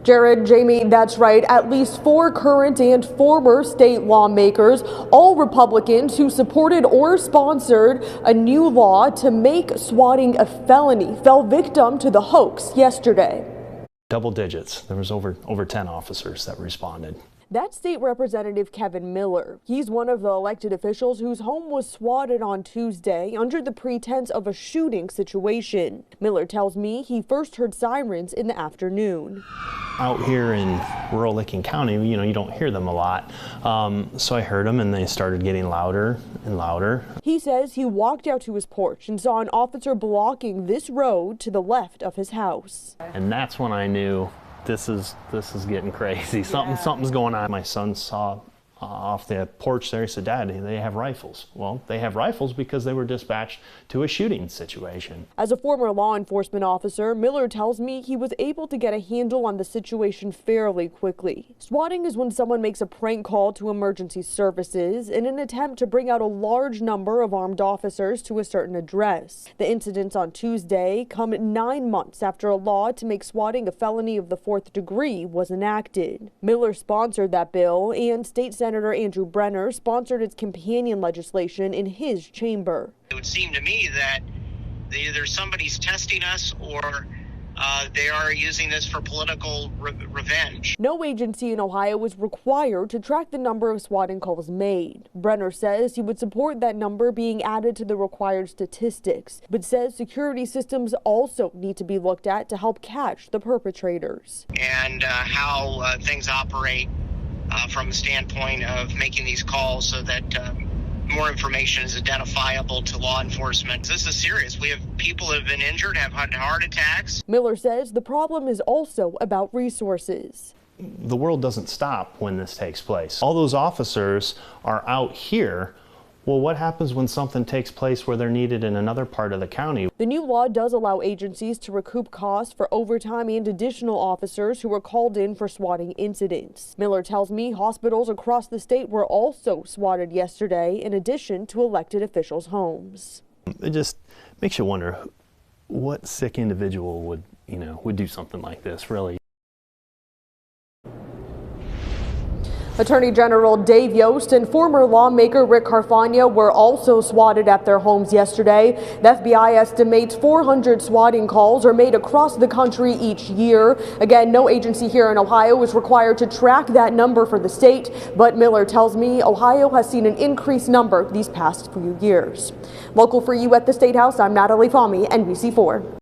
Jared, Jamie, that's right. At least 4 current and former state lawmakers, all Republicans who supported or sponsored a new law to make swatting a felony, fell victim to the hoax yesterday. Double digits. There was over 10 officers that responded. That's State Representative Kevin Miller. He's one of the elected officials whose home was swatted on Tuesday under the pretense of a shooting situation. Miller tells me he first heard sirens in the afternoon. Out here in rural Licking County, you don't hear them a lot. So I heard them and they started getting louder and louder. He says he walked out to his porch and saw an officer blocking this road to the left of his house. And that's when I knew this is getting crazy. Something's going on. My son saw off the porch there. He said, "Dad, they have rifles." Well, they have rifles because they were dispatched to a shooting situation. As a former law enforcement officer, Miller tells me he was able to get a handle on the situation fairly quickly. Swatting is when someone makes a prank call to emergency services in an attempt to bring out a large number of armed officers to a certain address. The incidents on Tuesday come 9 months after a law to make swatting a felony of the 4th degree was enacted. Miller sponsored that bill, and State Senator Andrew Brenner sponsored its companion legislation in his chamber. It would seem to me that either somebody's testing us or they are using this for political revenge. No agency in Ohio was required to track the number of swatting calls made. Brenner says he would support that number being added to the required statistics, but says security systems also need to be looked at to help catch the perpetrators. And how things operate from the standpoint of making these calls so that more information is identifiable to law enforcement. This is serious. We have people who have been injured, have had heart attacks. Miller says the problem is also about resources. The world doesn't stop when this takes place. All those officers are out here. Well, what happens when something takes place where they're needed in another part of the county? The new law does allow agencies to recoup costs for overtime and additional officers who were called in for swatting incidents. Miller tells me hospitals across the state were also swatted yesterday, in addition to elected officials' homes. It just makes you wonder what sick individual would do something like this, really. Attorney General Dave Yost and former lawmaker Rick Carfagna were also swatted at their homes yesterday. The FBI estimates 400 swatting calls are made across the country each year. Again, no agency here in Ohio is required to track that number for the state, but Miller tells me Ohio has seen an increased number these past few years. Local for you at the State House, I'm Natalie Fahmy, NBC4.